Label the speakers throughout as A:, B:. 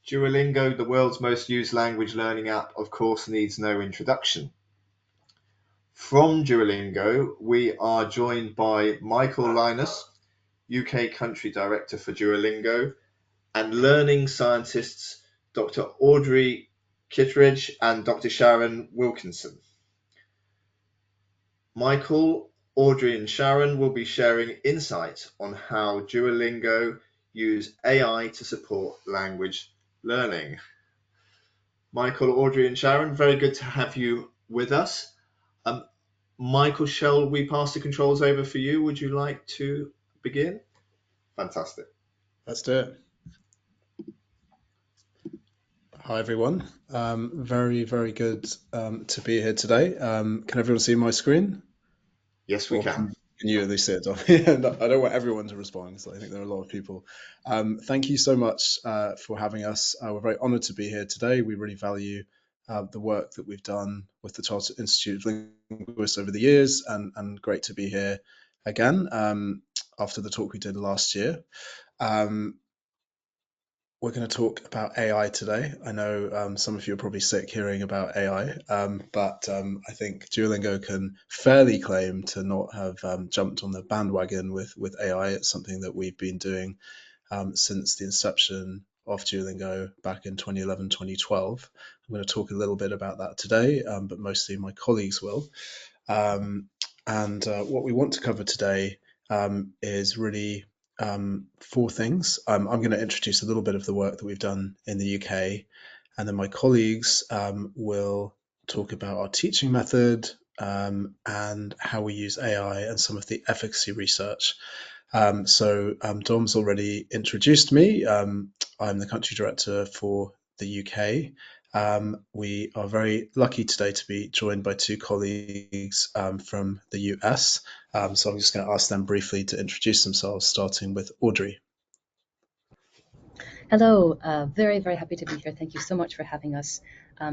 A: Duolingo, the world's most used language learning app, of course, needs no introduction. From Duolingo, we are joined by Michael Lynas, UK Country Director for Duolingo, and learning scientists Dr. Audrey Kittredge and Dr. Sharon Wilkinson. Michael, Audrey and Sharon will be sharing insights on how Duolingo use AI to support language learning. Michael, Audrey and Sharon, very good to have you with us. Michael, shall we pass the controls over for you? Would you like to begin? Fantastic.
B: Let's do it. Hi, everyone. Very, very good to be here today. Can everyone see my screen?
A: Yes, we can.
B: Can you at least see it, Dom? I don't want everyone to respond because I think there are a lot of people. Thank you so much for having us. We're very honoured to be here today. We really value the work that we've done with the Chartered Institute of Linguists over the years, and great to be here again after the talk we did last year. We're going to talk about AI today. I know some of you are probably sick hearing about AI, but I think Duolingo can fairly claim to not have jumped on the bandwagon with AI. It's something that we've been doing since the inception of Duolingo back in 2011, 2012. I'm going to talk a little bit about that today, but mostly my colleagues will. And what we want to cover today is really four things. I'm going to introduce a little bit of the work that we've done in the UK, and then my colleagues will talk about our teaching method and how we use AI and some of the efficacy research. Dom's already introduced me. I'm the country director for the UK. We are very lucky today to be joined by two colleagues from the US. So I'm just going to ask them briefly to introduce themselves, starting with Audrey.
C: Hello, very, very happy to be here. Thank you so much for having us.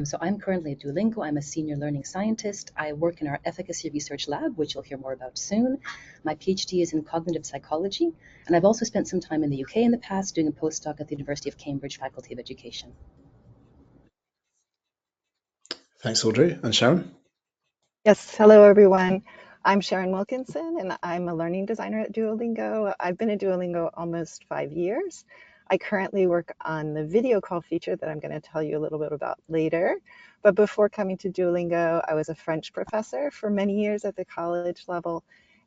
C: So I'm currently at Duolingo. I'm a senior learning scientist. I work in our efficacy research lab, which you'll hear more about soon. My PhD is in cognitive psychology, and I've also spent some time in the UK in the past doing a postdoc at the University of Cambridge Faculty of Education.
B: Thanks, Audrey. And Sharon?
D: Yes, hello everyone. I'm Sharon Wilkinson, and I'm a learning designer at Duolingo. I've been at Duolingo almost 5 years. I currently work on the video call feature that I'm going to tell you a little bit about later. But before coming to Duolingo, I was a French professor for many years at the college level,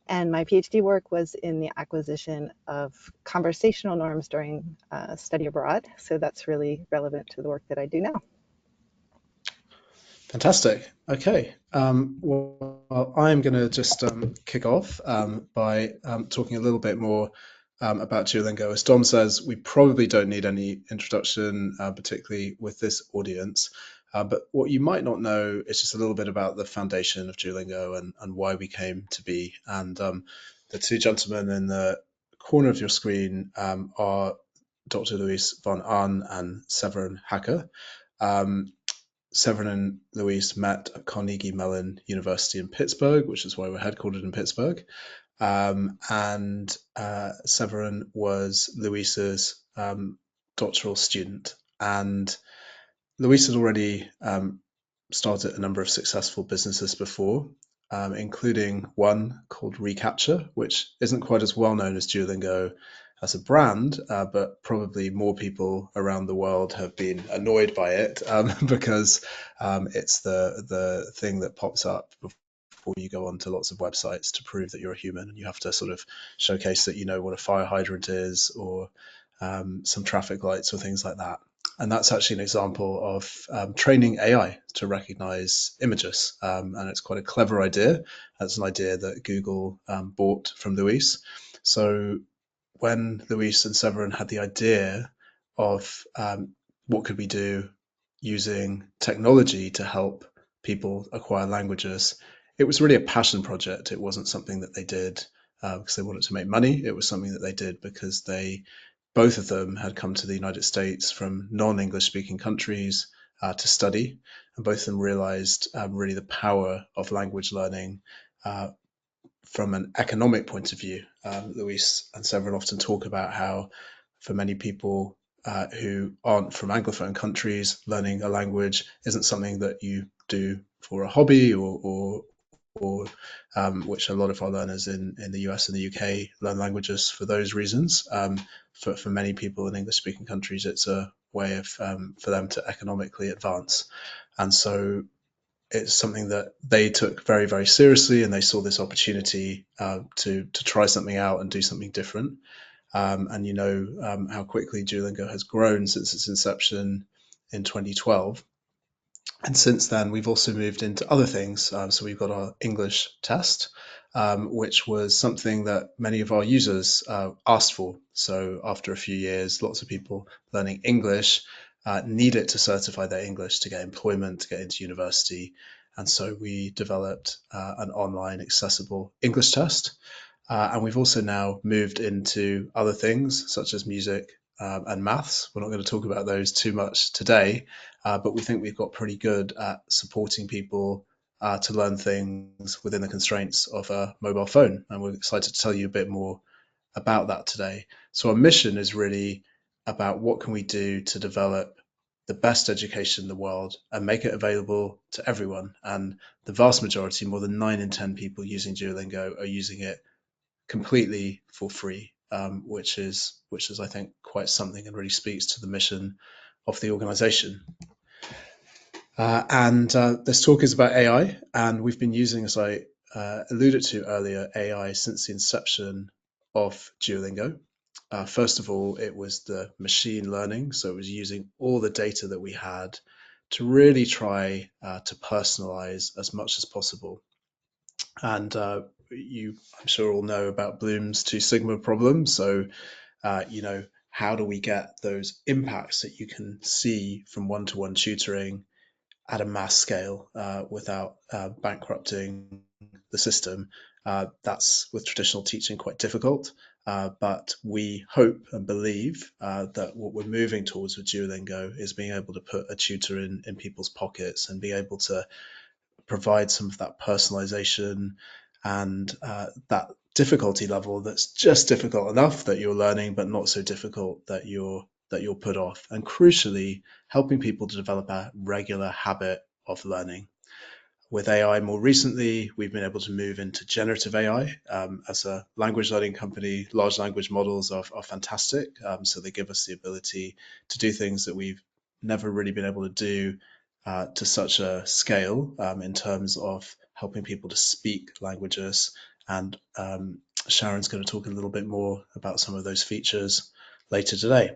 D: and my PhD work was in the acquisition of conversational norms during study abroad. So that's really relevant to the work that I do now.
B: Fantastic. Okay. Well, I'm going to just kick off by talking a little bit more about Duolingo. As Dom says, we probably don't need any introduction, particularly with this audience. But what you might not know is just a little bit about the foundation of Duolingo and why we came to be. And the two gentlemen in the corner of your screen are Dr. Luis von Ahn and Severin Hacker. Severin and Luis met at Carnegie Mellon University in Pittsburgh, which is why we're headquartered in Pittsburgh. And Severin was Luis's doctoral student. And Luis had already started a number of successful businesses before, including one called Recapture, which isn't quite as well known as Duolingo as a brand, but probably more people around the world have been annoyed by it because it's the thing that pops up before you go onto lots of websites to prove that you're a human, and you have to sort of showcase that you know what a fire hydrant is or some traffic lights or things like that. And that's actually an example of training AI to recognize images. And it's quite a clever idea. That's an idea that Google bought from Luis. So when Luis and Severin had the idea of what could we do using technology to help people acquire languages, it was really a passion project. It wasn't something that they did because they wanted to make money. It was something that they did because both of them had come to the United States from non-English speaking countries to study, and both of them realized really the power of language learning from an economic point of view. Luis and Severin often talk about how for many people who aren't from Anglophone countries, learning a language isn't something that you do for a hobby or which a lot of our learners in the US and the UK learn languages for those reasons. For many people in English-speaking countries, it's a way of for them to economically advance. And so it's something that they took very, very seriously, and they saw this opportunity to try something out and do something different. And you know how quickly Duolingo has grown since its inception in 2012. And since then, we've also moved into other things. So we've got our English test, which was something that many of our users asked for. So after a few years, lots of people learning English need it to certify their English, to get employment, to get into university. And so we developed an online accessible English test. And we've also now moved into other things such as music and maths. We're not going to talk about those too much today, but we think we've got pretty good at supporting people to learn things within the constraints of a mobile phone. And we're excited to tell you a bit more about that today. So our mission is really about what can we do to develop the best education in the world and make it available to everyone. And the vast majority, more than 9 in 10 people using Duolingo, are using it completely for free, which is I think quite something and really speaks to the mission of the organization. And this talk is about AI, and we've been using, as I alluded to earlier, AI since the inception of Duolingo. First of all, it was the machine learning, so it was using all the data that we had to really try to personalize as much as possible. And you, I'm sure, all know about Bloom's 2 sigma problem. So, you know, how do we get those impacts that you can see from one-to-one tutoring at a mass scale without bankrupting the system? That's with traditional teaching quite difficult. But we hope and believe that what we're moving towards with Duolingo is being able to put a tutor in people's pockets and be able to provide some of that personalization and that difficulty level that's just difficult enough that you're learning, but not so difficult that you're put off. And crucially, helping people to develop a regular habit of learning. With AI more recently, we've been able to move into generative AI. As a language learning company, large language models are fantastic. So they give us the ability to do things that we've never really been able to do to such a scale in terms of helping people to speak languages. And Sharon's going to talk a little bit more about some of those features later today.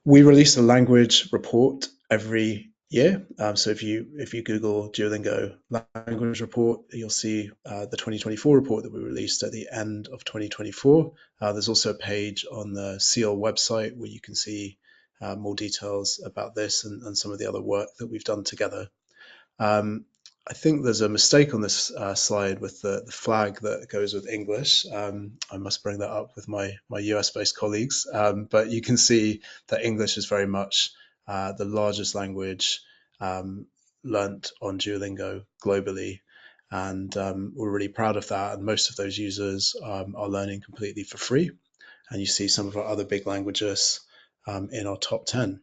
B: We release a language report every year. So if you Google Duolingo language report, you'll see the 2024 report that we released at the end of 2024. There's also a page on the CIOL website where you can see more details about this and some of the other work that we've done together. I think there's a mistake on this slide with the flag that goes with English. I must bring that up with my US-based colleagues. But you can see that English is very much the largest language learnt on Duolingo globally. And we're really proud of that. And most of those users are learning completely for free. And you see some of our other big languages in our top 10.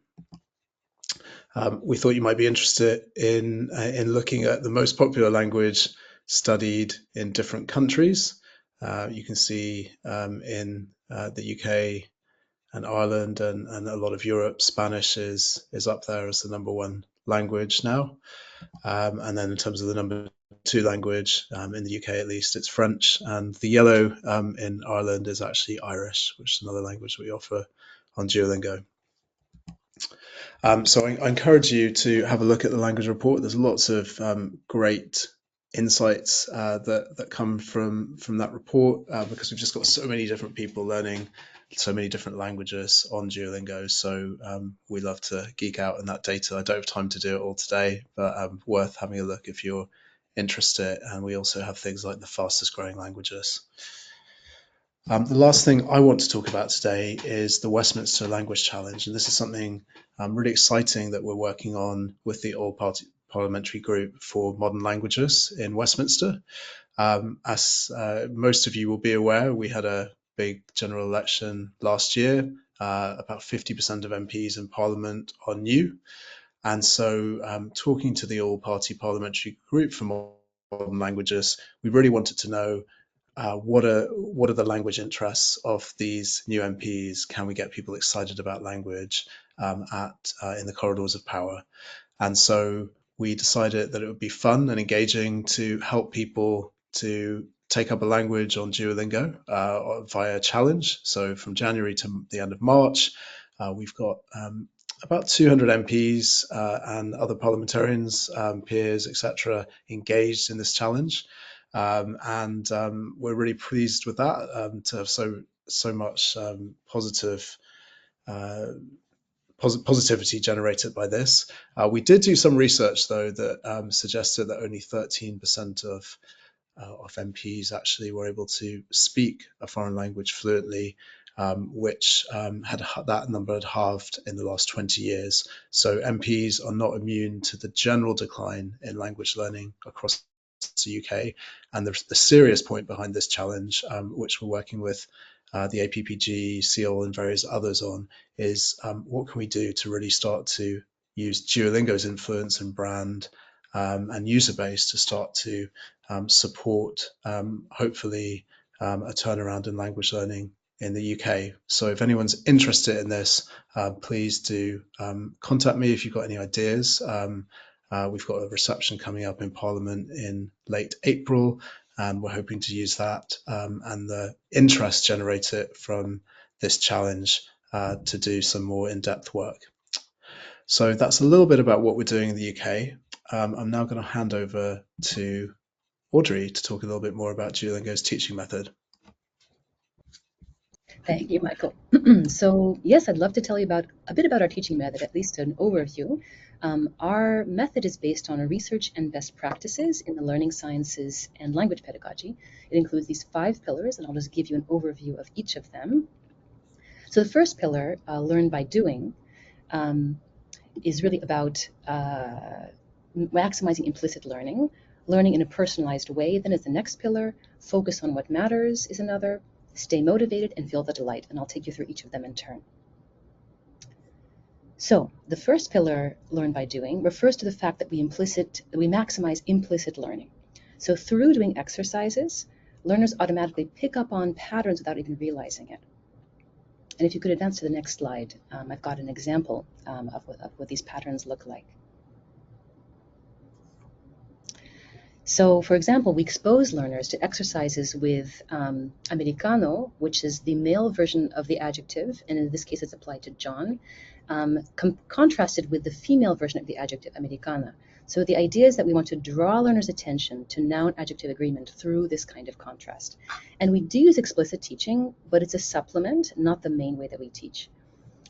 B: We thought you might be interested in looking at the most popular language studied in different countries. You can see in the UK and Ireland and a lot of Europe, Spanish is up there as the #1 language now. And then in terms of the #2 language, in the UK at least, it's French. And the yellow in Ireland is actually Irish, which is another language we offer on Duolingo. So I encourage you to have a look at the language report. There's lots of great insights that come from that report because we've just got so many different people learning so many different languages on Duolingo. So we love to geek out in that data. I don't have time to do it all today, but worth having a look if you're interested. And we also have things like the fastest growing languages. The last thing I want to talk about today is the Westminster Language Challenge, and this is something really exciting that we're working on with the All-Party Parliamentary Group for Modern Languages in Westminster. As most of you will be aware, we had a big general election last year, about 50% of MPs in Parliament are new. And so talking to the all-party parliamentary group for modern languages, we really wanted to know what are the language interests of these new MPs? Can we get people excited about language in the corridors of power? And so we decided that it would be fun and engaging to help people to take up a language on Duolingo via challenge. So from January to the end of March, we've got about 200 MPs and other parliamentarians, peers, etc., engaged in this challenge. And we're really pleased with that, to have so much positivity generated by this. We did do some research, though, that suggested that only 13% of MPs actually were able to speak a foreign language fluently, which that number had halved in the last 20 years. So MPs are not immune to the general decline in language learning across the UK. And the serious point behind this challenge, which we're working with the APPG, CIOL, and various others on, is what can we do to really start to use Duolingo's influence and brand and user base to start to support, hopefully, a turnaround in language learning in the UK. So if anyone's interested in this, please do contact me if you've got any ideas. We've got a reception coming up in Parliament in late April, and we're hoping to use that and the interest generated from this challenge to do some more in-depth work. So that's a little bit about what we're doing in the UK. I'm now going to hand over to Audrey to talk a little bit more about Duolingo's teaching method.
C: Thank you, Michael. So yes, I'd love to tell you a bit about our teaching method, at least an overview. Our method is based on research and best practices in the learning sciences and language pedagogy. It includes these 5 pillars, and I'll just give you an overview of each of them. So the first pillar, learn by doing, is really about maximizing implicit learning in a personalized way. Then is the next pillar. Focus on what matters is another. Stay motivated and feel the delight, and I'll take you through each of them in turn. So the first pillar, learn by doing, refers to the fact that we maximize implicit learning. So through doing exercises, learners automatically pick up on patterns without even realizing it. And if you could advance to the next slide, I've got an example of what these patterns look like. So, for example, we expose learners to exercises with americano, which is the male version of the adjective, and in this case it's applied to John, contrasted with the female version of the adjective americana. So the idea is that we want to draw learners' attention to noun-adjective agreement through this kind of contrast. And we do use explicit teaching, but it's a supplement, not the main way that we teach.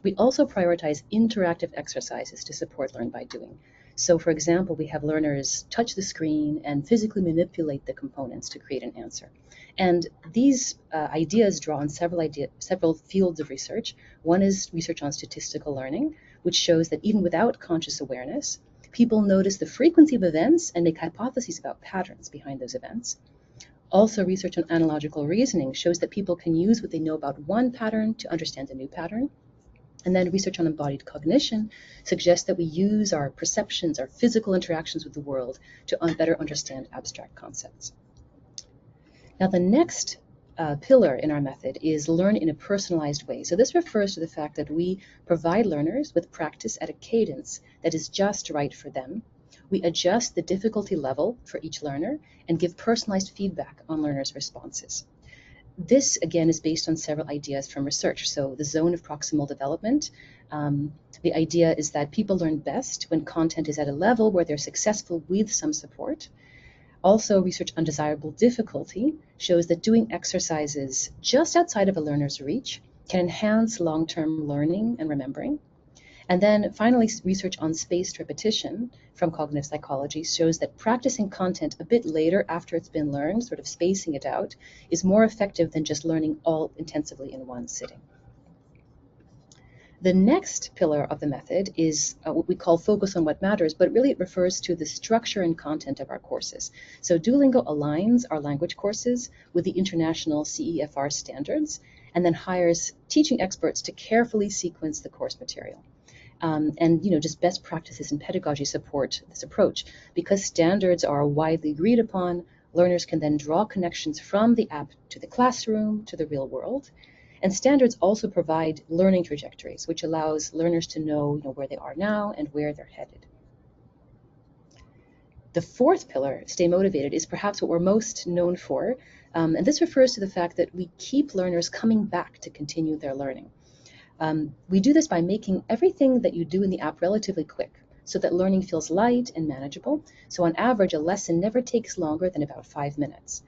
C: We also prioritize interactive exercises to support learn by doing. So, for example, we have learners touch the screen and physically manipulate the components to create an answer. And these ideas draw on several fields of research. One is research on statistical learning, which shows that even without conscious awareness, people notice the frequency of events and make hypotheses about patterns behind those events. Also, research on analogical reasoning shows that people can use what they know about one pattern to understand a new pattern. And then research on embodied cognition suggests that we use our perceptions, our physical interactions with the world to better understand abstract concepts. Now, the next pillar in our method is learn in a personalized way. So this refers to the fact that we provide learners with practice at a cadence that is just right for them. We adjust the difficulty level for each learner and give personalized feedback on learners' responses. This, again, is based on several ideas from research. So the zone of proximal development, the idea is that people learn best when content is at a level where they're successful with some support. Also, research on desirable difficulty shows that doing exercises just outside of a learner's reach can enhance long-term learning and remembering. And then finally, research on spaced repetition from cognitive psychology shows that practicing content a bit later after it's been learned, sort of spacing it out, is more effective than just learning all intensively in one sitting. The next pillar of the method is what we call focus on what matters, but really it refers to the structure and content of our courses. So Duolingo aligns our language courses with the international CEFR standards, and then hires teaching experts to carefully sequence the course material. And just best practices in pedagogy support this approach. Because standards are widely agreed upon, learners can then draw connections from the app to the classroom, to the real world. And standards also provide learning trajectories, which allows learners to know, where they are now and where they're headed. The fourth pillar, stay motivated, is perhaps what we're most known for. And this refers to the fact that we keep learners coming back to continue their learning. We do this by making everything that you do in the app relatively quick, so that learning feels light and manageable. So on average, a lesson never takes longer than about 5 minutes.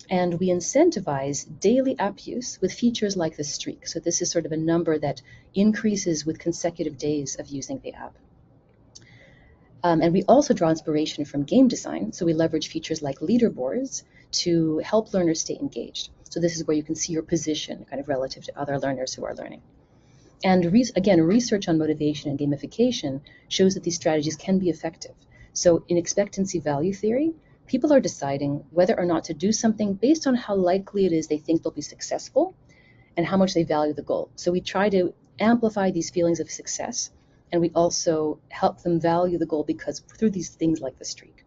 C: And we incentivize daily app use with features like the streak. So this is sort of a number that increases with consecutive days of using the app. And we also draw inspiration from game design. So we leverage features like leaderboards to help learners stay engaged. So this is where you can see your position kind of relative to other learners who are learning. And again, research on motivation and gamification shows that these strategies can be effective. So in expectancy value theory, people are deciding whether or not to do something based on how likely it is they think they'll be successful and how much they value the goal. So we try to amplify these feelings of success, and we also help them value the goal because through these things like the streak.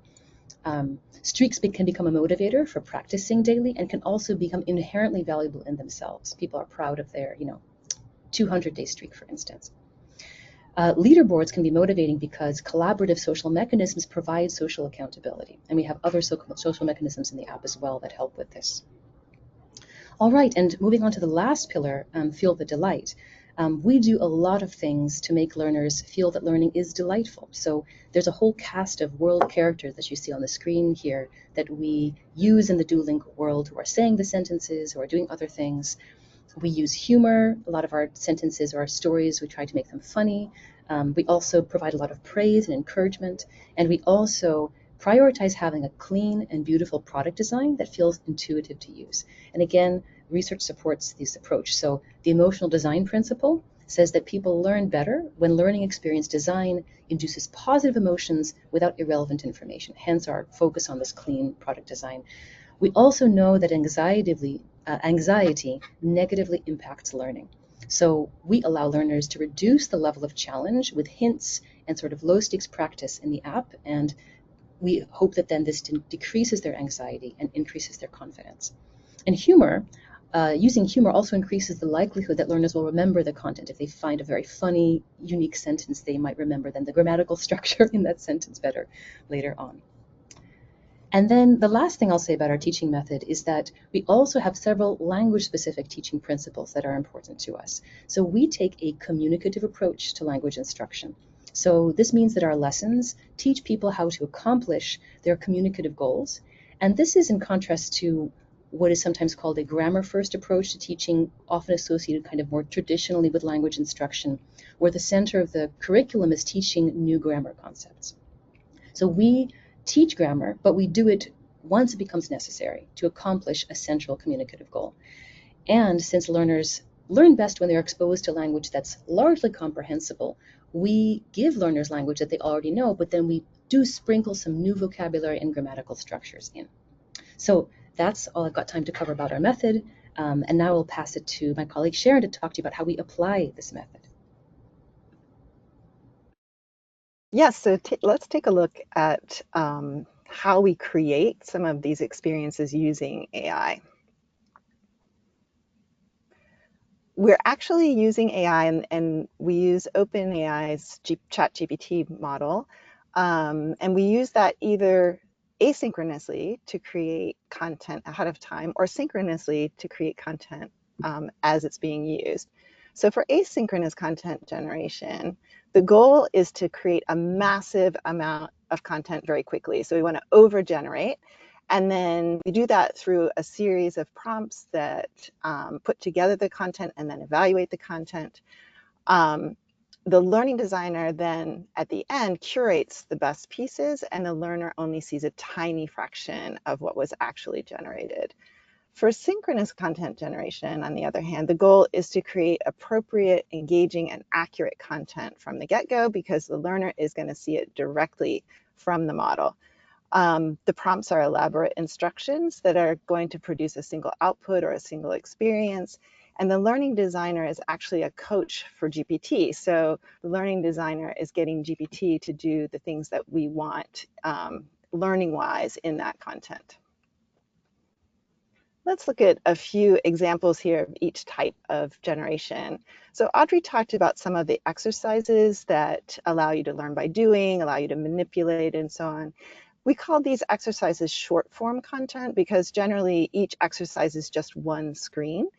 C: Streaks can become a motivator for practicing daily and can also become inherently valuable in themselves. People are proud of their, 200-day streak, for instance. Leaderboards can be motivating because collaborative social mechanisms provide social accountability. And we have other social mechanisms in the app as well that help with this. All right, and moving on to the last pillar, feel the delight. We do a lot of things to make learners feel that learning is delightful. So there's a whole cast of world characters that you see on the screen here that we use in the Duolingo world who are saying the sentences, who are doing other things. We use humor. A lot of our sentences or our stories, we try to make them funny. We also provide a lot of praise and encouragement. And we also prioritize having a clean and beautiful product design that feels intuitive to use. And again, research supports this approach. So the emotional design principle says that people learn better when learning experience design induces positive emotions without irrelevant information, hence our focus on this clean product design. We also know that anxiety negatively impacts learning. So we allow learners to reduce the level of challenge with hints and sort of low stakes practice in the app. And we hope that then this decreases their anxiety and increases their confidence. And humor, using humor also increases the likelihood that learners will remember the content. If they find a very funny, unique sentence, they might remember then the grammatical structure in that sentence better later on. And then the last thing I'll say about our teaching method is that we also have several language-specific teaching principles that are important to us. So we take a communicative approach to language instruction. So this means that our lessons teach people how to accomplish their communicative goals. And this is in contrast to what is sometimes called a grammar-first approach to teaching, often associated kind of more traditionally with language instruction, where the center of the curriculum is teaching new grammar concepts. So we teach grammar, but we do it once it becomes necessary to accomplish a central communicative goal. And since learners learn best when they're exposed to language that's largely comprehensible, we give learners language that they already know, but then we do sprinkle some new vocabulary and grammatical structures in. So that's all I've got time to cover about our method. And now I'll pass it to my colleague Sharon to talk to you about how we apply this method.
D: Yes, so let's take a look at how we create some of these experiences using AI. We're actually using AI, and we use OpenAI's ChatGPT model, and we use that either asynchronously to create content ahead of time or synchronously to create content as it's being used. So for asynchronous content generation, the goal is to create a massive amount of content very quickly. So we want to over-generate. And then we do that through a series of prompts that put together the content and then evaluate the content. The learning designer then at the end curates the best pieces, and the learner only sees a tiny fraction of what was actually generated. For synchronous content generation, on the other hand, the goal is to create appropriate, engaging, and accurate content from the get-go because the learner is going to see it directly from the model. The prompts are elaborate instructions that are going to produce a single output or a single experience, And the learning designer is actually a coach for GPT. So the learning designer is getting GPT to do the things that we want learning-wise in that content. Let's look at a few examples here of each type of generation. So Audrey talked about some of the exercises that allow you to learn by doing, allow you to manipulate, and so on. We call these exercises short form content because generally each exercise is just one screen,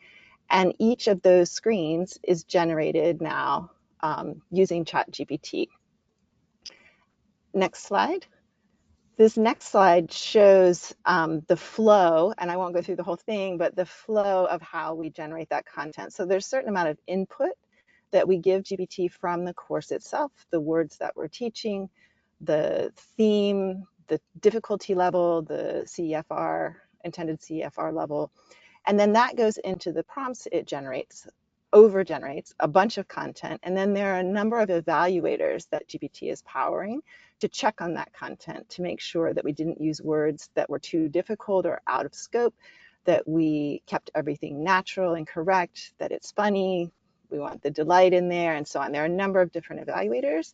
D: and each of those screens is generated now using ChatGPT. Next slide. This next slide shows the flow, and I won't go through the whole thing, but the flow of how we generate that content. So there's a certain amount of input that we give GPT from the course itself, the words that we're teaching, the theme, the difficulty level, the CEFR, intended CEFR level, and then that goes into the prompts it generates, over-generates a bunch of content, and then there are a number of evaluators that GPT is powering to check on that content to make sure that we didn't use words that were too difficult or out of scope, that we kept everything natural and correct, that it's funny, we want the delight in there, and so on. There are a number of different evaluators.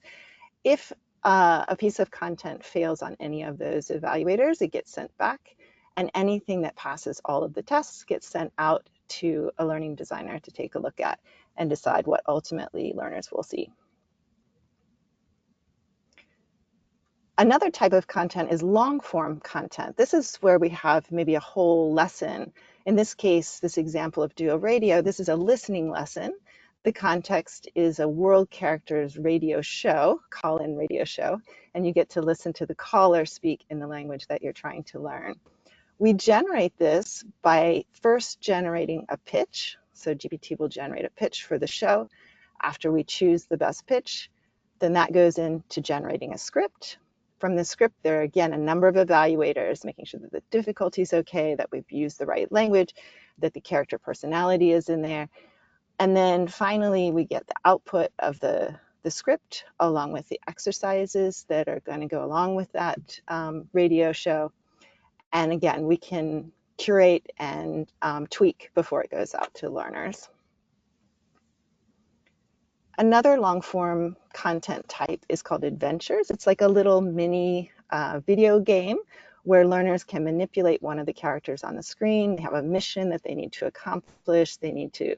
D: If a piece of content fails on any of those evaluators, it gets sent back, and anything that passes all of the tests gets sent out to a learning designer to take a look at and decide what ultimately learners will see. Another type of content is long form content. This is where we have maybe a whole lesson. In this case, this example of Duo Radio, this is a listening lesson. The context is a World Characters radio show, call-in radio show, and you get to listen to the caller speak in the language that you're trying to learn. We generate this by first generating a pitch. So GPT will generate a pitch for the show. After we choose the best pitch, then that goes into generating a script. From the script, there are again a number of evaluators, making sure that the difficulty is okay, that we've used the right language, that the character personality is in there. And then finally, we get the output of the script along with the exercises that are going to go along with that radio show. And again, we can curate and tweak before it goes out to learners. Another long form content type is called adventures. It's like a little mini video game where learners can manipulate one of the characters on the screen. They have a mission that they need to accomplish. They need to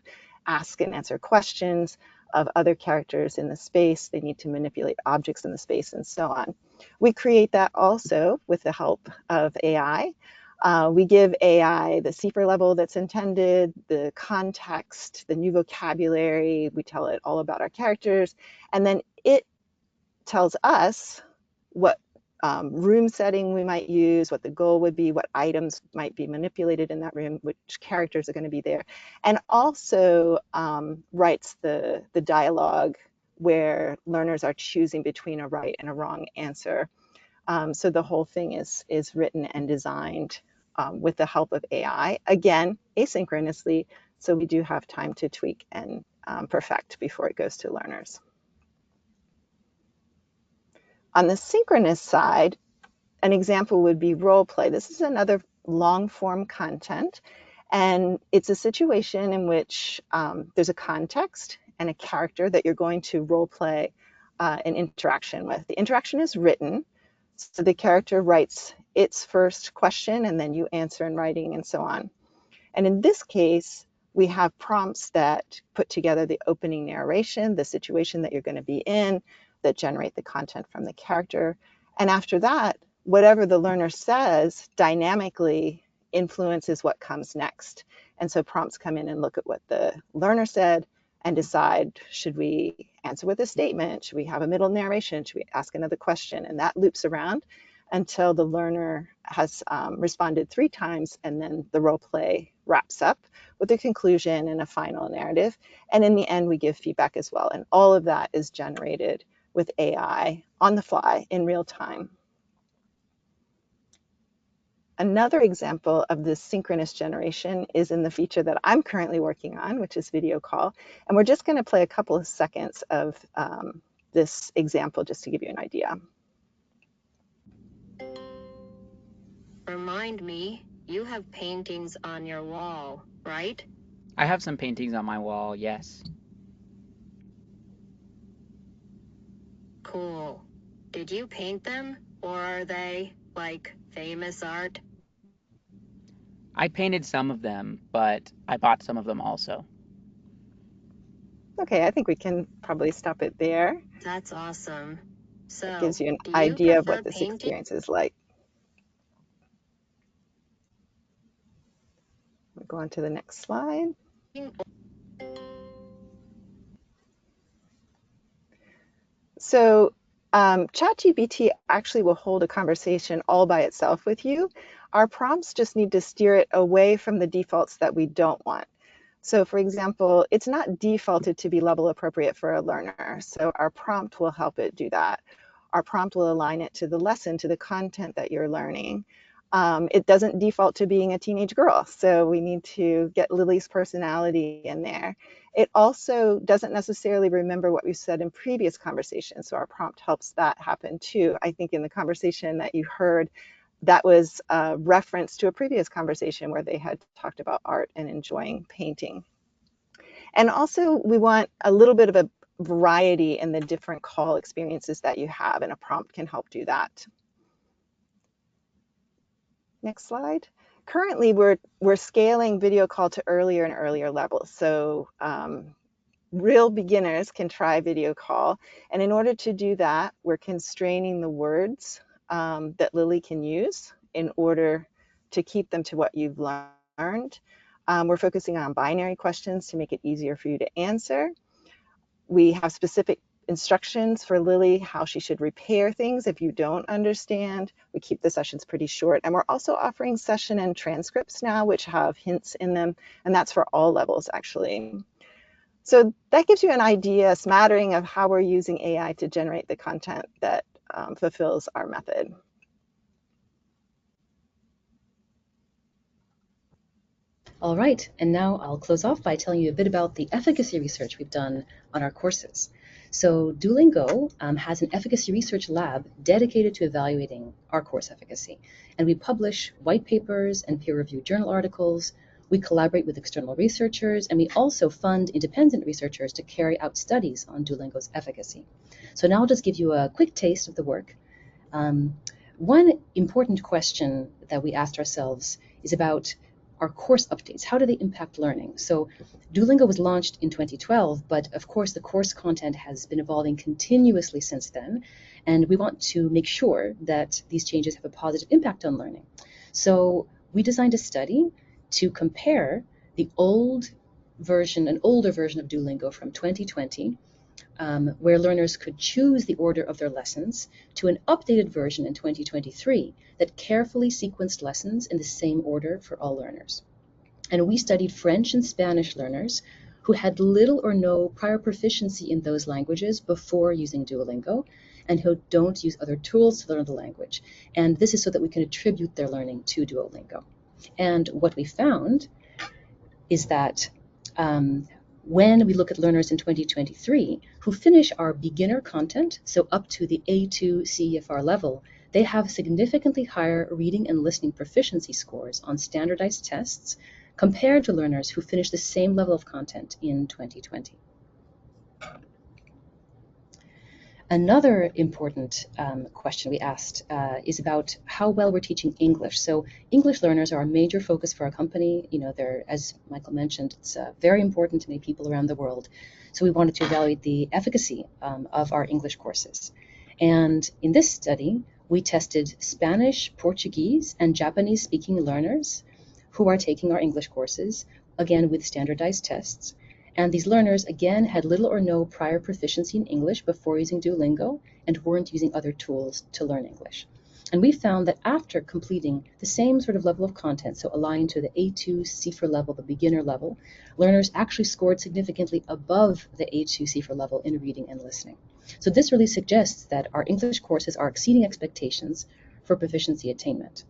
D: ask and answer questions of other characters in the space. They need to manipulate objects in the space and so on. We create that also with the help of AI. We give AI the CIFR level that's intended, the context, the new vocabulary. We tell it all about our characters, and then it tells us what room setting we might use, what the goal would be, what items might be manipulated in that room, which characters are going to be there, and also writes the dialogue where learners are choosing between a right and a wrong answer. So the whole thing is written and designed with the help of AI, again, asynchronously, so we do have time to tweak and perfect before it goes to learners. On the synchronous side, an example would be role play. This is another long form content, and it's a situation in which there's a context and a character that you're going to role play an interaction with. The interaction is written, so the character writes its first question and then you answer in writing and so on. And in this case, we have prompts that put together the opening narration, the situation that you're going to be in, that generate the content from the character. And after that, whatever the learner says dynamically influences what comes next. And so prompts come in and look at what the learner said and decide, should we answer with a statement? Should we have a middle narration? Should we ask another question? And that loops around until the learner has responded 3 times, and then the role play wraps up with a conclusion and a final narrative. And in the end, we give feedback as well. And all of that is generated with AI on the fly in real time. Another example of this synchronous generation is in the feature that I'm currently working on, which is video call. And we're just going to play a couple of seconds of this example just to give you an idea.
E: Remind me, you have paintings on your wall, right? I have some paintings on my wall, yes.
F: Cool. Did you paint them, or are they, like, famous art?
E: I painted some of them, but I bought some of them also.
D: Okay, I think we can probably stop it there.
F: That's awesome.
D: It
F: So,
D: gives you an
F: do you
D: idea of
F: prefer
D: what this
F: painting?
D: experience is like. We'll go on to the next slide. So ChatGPT actually will hold a conversation all by itself with you. Our prompts just need to steer it away from the defaults that we don't want. So for example, it's not defaulted to be level appropriate for a learner. So our prompt will help it do that. Our prompt will align it to the lesson, to the content that you're learning. It doesn't default to being a teenage girl, so we need to get Lily's personality in there. It also doesn't necessarily remember what we said in previous conversations, so our prompt helps that happen too. I think in the conversation that you heard, that was a reference to a previous conversation where they had talked about art and enjoying painting. And also, we want a little bit of a variety in the different call experiences that you have, and a prompt can help do that. Next slide. Currently, we're scaling video call to earlier and earlier levels. So real beginners can try video call. And in order to do that, we're constraining the words that Lily can use in order to keep them to what you've learned. We're focusing on binary questions to make it easier for you to answer. We have specific instructions for Lily how she should repair things if you don't understand. We keep the sessions pretty short, and we're also offering session and transcripts now, which have hints in them, and that's for all levels actually. So that gives you an idea, a smattering of how we're using AI to generate the content that fulfills our method.
C: All right, and now I'll close off by telling you a bit about the efficacy research we've done on our courses. So Duolingo has an efficacy research lab dedicated to evaluating our course efficacy. And we publish white papers and peer-reviewed journal articles. We collaborate with external researchers, and we also fund independent researchers to carry out studies on Duolingo's efficacy. So now I'll just give you a quick taste of the work. One important question that we asked ourselves is about our course updates. How do they impact learning? So Duolingo was launched in 2012, but of course the course content has been evolving continuously since then, and we want to make sure that these changes have a positive impact on learning. So we designed a study to compare the older version of Duolingo from 2020, where learners could choose the order of their lessons, to an updated version in 2023 that carefully sequenced lessons in the same order for all learners. And we studied French and Spanish learners who had little or no prior proficiency in those languages before using Duolingo, and who don't use other tools to learn the language. And this is so that we can attribute their learning to Duolingo. And what we found is that when we look at learners in 2023 who finish our beginner content, so up to the A2 CEFR level, they have significantly higher reading and listening proficiency scores on standardized tests compared to learners who finish the same level of content in 2020. Another important question we asked is about how well we're teaching English. So English learners are a major focus for our company. You know, they're, as Michael mentioned, it's very important to many people around the world. So we wanted to evaluate the efficacy of our English courses. And in this study, we tested Spanish, Portuguese, and Japanese-speaking learners who are taking our English courses, again with standardized tests. And these learners, again, had little or no prior proficiency in English before using Duolingo and weren't using other tools to learn English. And we found that after completing the same sort of level of content, so aligned to the A2 CIFR level, the beginner level, learners actually scored significantly above the A2 CIFR level in reading and listening. So this really suggests that our English courses are exceeding expectations for proficiency attainment.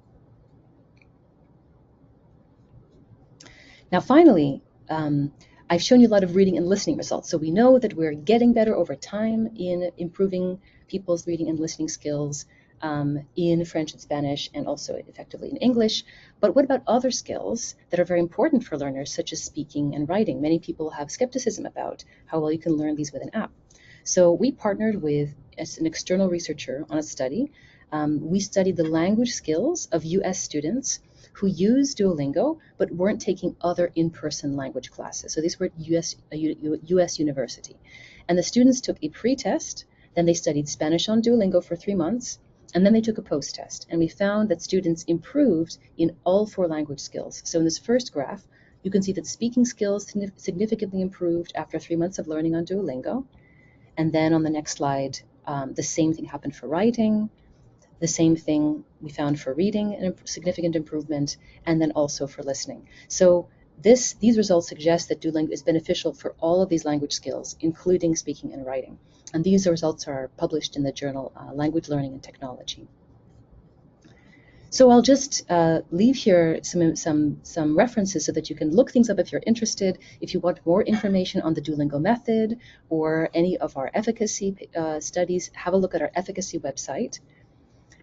C: Now, finally, I've shown you a lot of reading and listening results. So we know that we're getting better over time in improving people's reading and listening skills. in French and Spanish, and also effectively in English. But what about other skills that are very important for learners, such as speaking and writing? Many people have skepticism about how well you can learn these with an app. So we partnered with an external researcher on a study. We studied the language skills of US students who used Duolingo but weren't taking other in-person language classes. So these were US university. And the students took a pre-test, then they studied Spanish on Duolingo for 3 months, and then they took a post-test. And we found that students improved in all 4 language skills. So in this first graph, you can see that speaking skills significantly improved after 3 months of learning on Duolingo. And then on the next slide, the same thing happened for writing. The same thing we found for reading, a significant improvement, and then also for listening. So these results suggest that Duolingo is beneficial for all of these language skills, including speaking and writing. And these results are published in the journal Language Learning and Technology. So I'll just leave here some references so that you can look things up if you're interested. If you want more information on the Duolingo method or any of our efficacy studies, have a look at our efficacy website.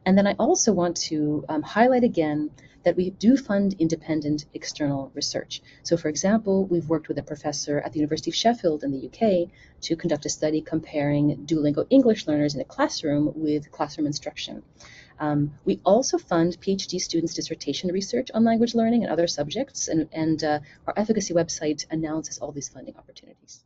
C: And then I also want to highlight again that we do fund independent external research. So for example, we've worked with a professor at the University of Sheffield in the UK to conduct a study comparing Duolingo English learners in a classroom with classroom instruction. We also fund PhD students' dissertation research on language learning and other subjects, and our efficacy website announces all these funding opportunities.